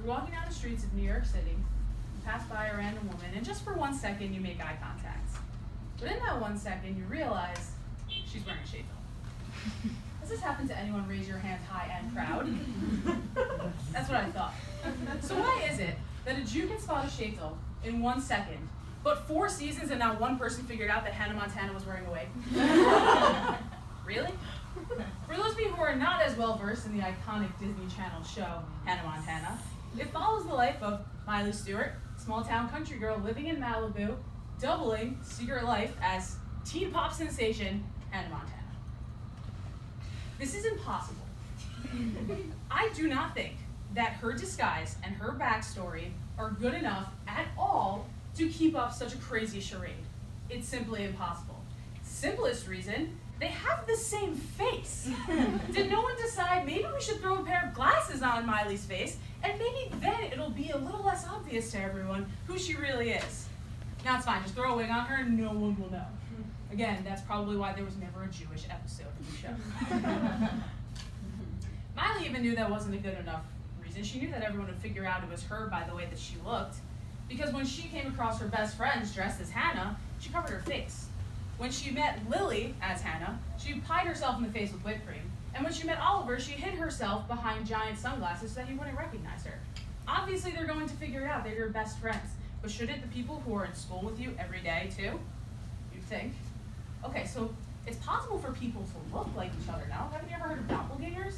You're walking down the streets of New York City, you pass by a random woman, and just for 1 second you make eye contact. But in that 1 second, you realize she's wearing a shade. Has this happened to anyone? Raise your hand high and proud. That's what I thought. So why is it that a Jew can spot a sheitel in 1 second, but 4 seasons and not one person figured out that Hannah Montana was wearing a wig? Really? For those of you who are not as well versed in the iconic Disney Channel show Hannah Montana, it follows the life of Miley Stewart, small town country girl living in Malibu, doubling Secret Life as teen pop sensation Hannah Montana. This is impossible. I do not think that her disguise and her backstory are good enough at all to keep up such a crazy charade. It's simply impossible. Simplest reason, they have the same face. Did no one decide maybe we should throw a pair of glasses on Miley's face and maybe then it'll be a little less obvious to everyone who she really is? Now it's fine, just throw a wig on her and no one will know. Again, that's probably why there was never a Jewish episode of the show. Miley even knew that wasn't a good enough reason. She knew that everyone would figure out it was her by the way that she looked, because when she came across her best friends dressed as Hannah, she covered her face. When she met Lily as Hannah, she pied herself in the face with whipped cream. And when she met Oliver, she hid herself behind giant sunglasses so that he wouldn't recognize her. Obviously, they're going to figure it out. They're your best friends. But shouldn't the people who are in school with you every day, too? You'd think. Okay, so it's possible for people to look like each other now. Haven't you ever heard of doppelgangers?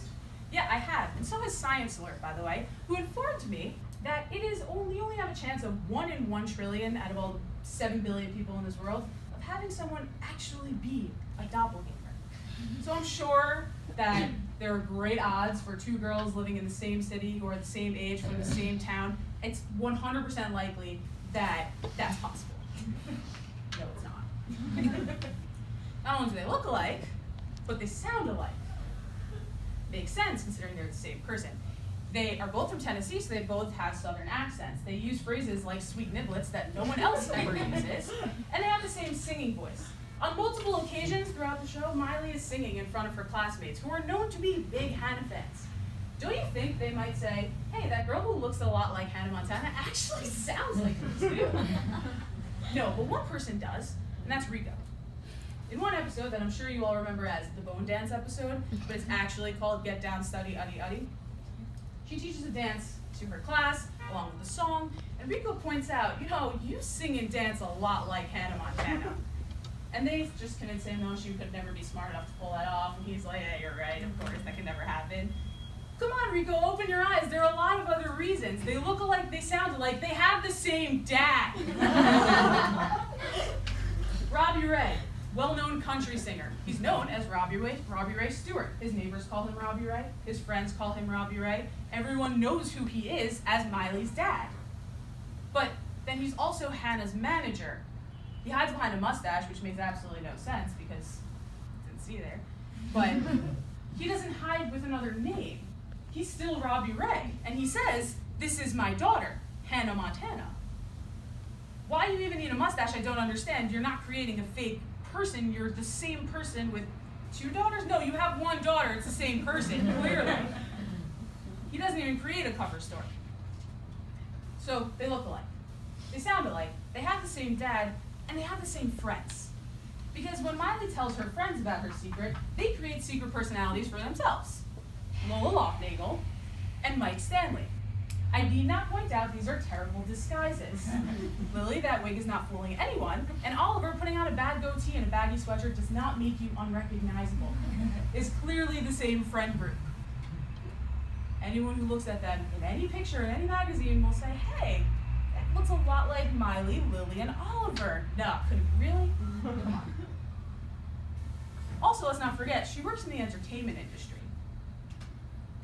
Yeah, I have. And so has Science Alert, by the way, who informed me that you only have a chance of 1 in 1 trillion out of all 7 billion people in this world of having someone actually be a doppelganger. So I'm sure that there are great odds for 2 girls living in the same city who are the same age from the same town. It's 100% likely that that's possible. No, it's not. Not only do they look alike, but they sound alike. Makes sense considering they're the same person. They are both from Tennessee, so they both have southern accents. They use phrases like sweet niblets that no one else ever uses, and they have the same singing voice. On multiple occasions throughout the show, Miley is singing in front of her classmates, who are known to be big Hannah fans. Don't you think they might say, hey, that girl who looks a lot like Hannah Montana actually sounds like her too? No, but one person does, and that's Rico. In one episode that I'm sure you all remember as the Bone Dance episode, but it's actually called Get Down, Study, Uddy Uddy, she teaches a dance to her class, along with the song, and Rico points out, you sing and dance a lot like Hannah Montana. And they just convince him, no, she could never be smart enough to pull that off, and he's like, yeah, you're right, of course, that can never happen. Come on, Rico, open your eyes. There are a lot of other reasons. They look alike, they sound alike, they have the same dad. Robbie Ray, well-known country singer. He's known as Robbie Ray Stewart. His neighbors call him Robbie Ray. His friends call him Robbie Ray. Everyone knows who he is as Miley's dad. But then he's also Hannah's manager. He hides behind a mustache, which makes absolutely no sense because I didn't see there. But he doesn't hide with another name. He's still Robbie Ray, and he says, this is my daughter, Hannah Montana. Why you even need a mustache, I don't understand. You're not creating a fake person. You're the same person with 2 daughters? No, you have 1 daughter. It's the same person, clearly. He doesn't even create a cover story. So they look alike. They sound alike. They have the same dad, and they have the same friends. Because when Miley tells her friends about her secret, they create secret personalities for themselves. Lola Loftnagel and Mike Stanley. I need not point out these are terrible disguises. Lily, that wig is not fooling anyone, and Oliver putting on a bad goatee and a baggy sweatshirt does not make you unrecognizable. It's clearly the same friend group. Anyone who looks at them in any picture in any magazine will say, hey, that looks a lot like Miley, Lily, and Oliver. No, could it really? Come on. Also, let's not forget, she works in the entertainment industry.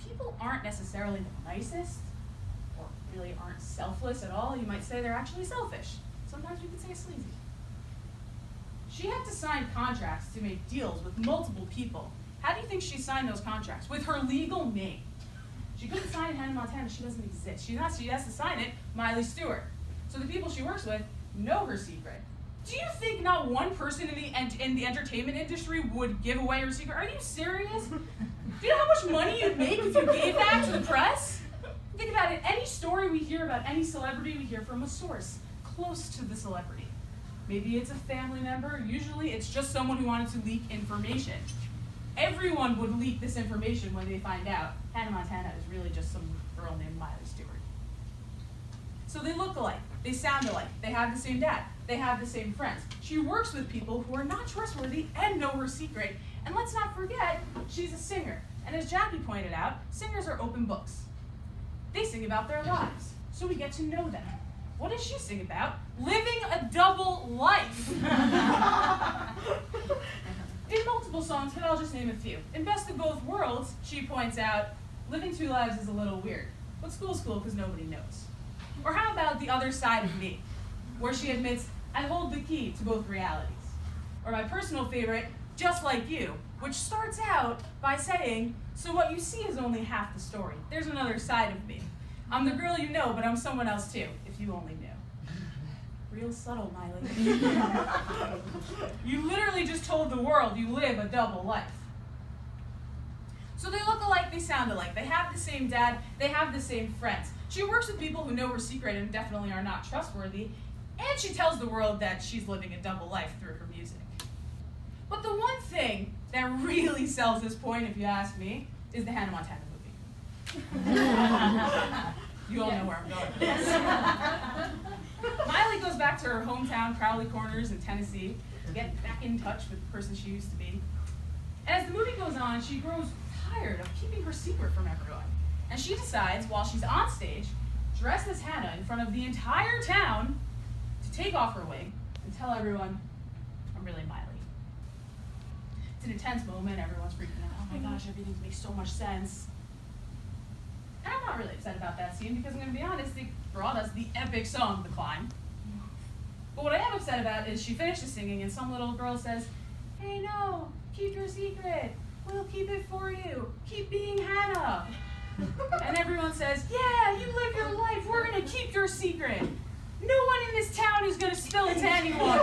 People aren't necessarily the nicest, or really aren't selfless at all. You might say they're actually selfish. Sometimes we could say sleazy. She had to sign contracts to make deals with multiple people. How do you think she signed those contracts? With her legal name. She couldn't sign Hannah Montana, she doesn't exist. She has to sign it Miley Stewart. So the people she works with know her secret. Do you think not one person in the entertainment industry would give away her secret? Are you serious? Do you know how much money you'd make if you gave that to the press? Think about it, any story we hear about any celebrity, we hear from a source close to the celebrity. Maybe it's a family member, usually it's just someone who wanted to leak information. Everyone would leak this information when they find out Hannah Montana is really just some girl named Miley Stewart. So they look alike, they sound alike, they have the same dad, they have the same friends. She works with people who are not trustworthy and know her secret. And let's not forget, she's a singer. And as Jackie pointed out, singers are open books. They sing about their lives, so we get to know them. What does she sing about? Living a double life. In multiple songs, but I'll just name a few. In Best of Both Worlds, she points out, living two lives is a little weird, but school's cool because nobody knows. Or how about The Other Side of Me, where she admits, I hold the key to both realities. Or my personal favorite, Just Like You, which starts out by saying, so what you see is only half the story. There's another side of me. I'm the girl you know, but I'm someone else too, if you only knew. Real subtle, Miley. You literally just told the world you live a double life. So they look alike, they sound alike. They have the same dad, they have the same friends. She works with people who know her secret and definitely are not trustworthy, and she tells the world that she's living a double life through her music. But the one thing that really sells this point, if you ask me, is the Hannah Montana movie. You all know where I'm going with this. Miley goes back to her hometown, Crowley Corners in Tennessee, to get back in touch with the person she used to be. And as the movie goes on, she grows tired of keeping her secret from everyone. And she decides, while she's on stage, dressed as Hannah in front of the entire town, to take off her wig and tell everyone, I'm really Miley. It's an intense moment, everyone's freaking out. Oh my gosh, everything makes so much sense. And I'm not really upset about that scene because I'm going to be honest, they brought us the epic song, The Climb. But what I am upset about is she finishes singing and some little girl says, hey no, keep your secret. We'll keep it for you. Keep being Hannah. And everyone says, yeah, you live your life. We're going to keep your secret. No one in this town is going to spill it to anyone.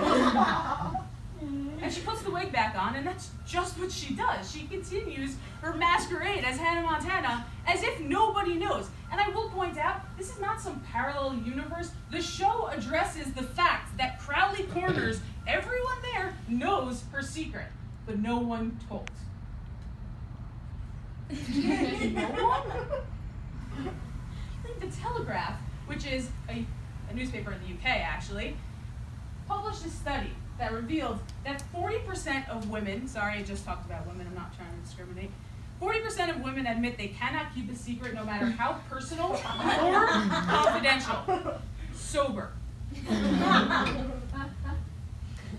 And she puts the wig back on, and that's just what she does. She continues her masquerade as Hannah Montana as if nobody knows. And I will point out, this is not some parallel universe. The show addresses the fact that Crowley Corners, everyone there knows her secret, but no one told. No one? I think The Telegraph, which is a newspaper in the UK actually, published a study that revealed that 40% of women, sorry, I just talked about women, I'm not trying to discriminate, 40% of women admit they cannot keep a secret no matter how personal or confidential. Sober.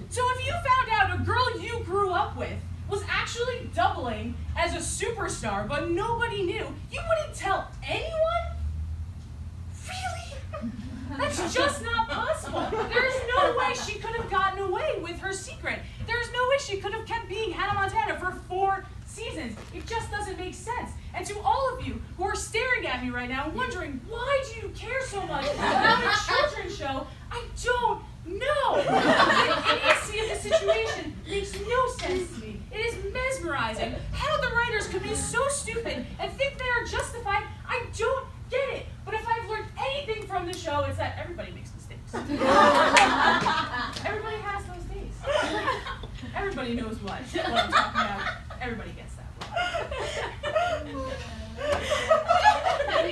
So if you found out a girl you grew up with was actually doubling as a superstar, but nobody knew, you wouldn't tell anyone? Really? That's just not possible. There's no way she could have gotten away with her secret. There's no way she could have kept being Hannah Montana for 4 seasons. It just doesn't make sense. And to all of you who are staring at me right now wondering, why do you care so much about a children's show? I don't know. The idiocy of the situation makes no sense to me. It is mesmerizing how the writers could be so stupid and think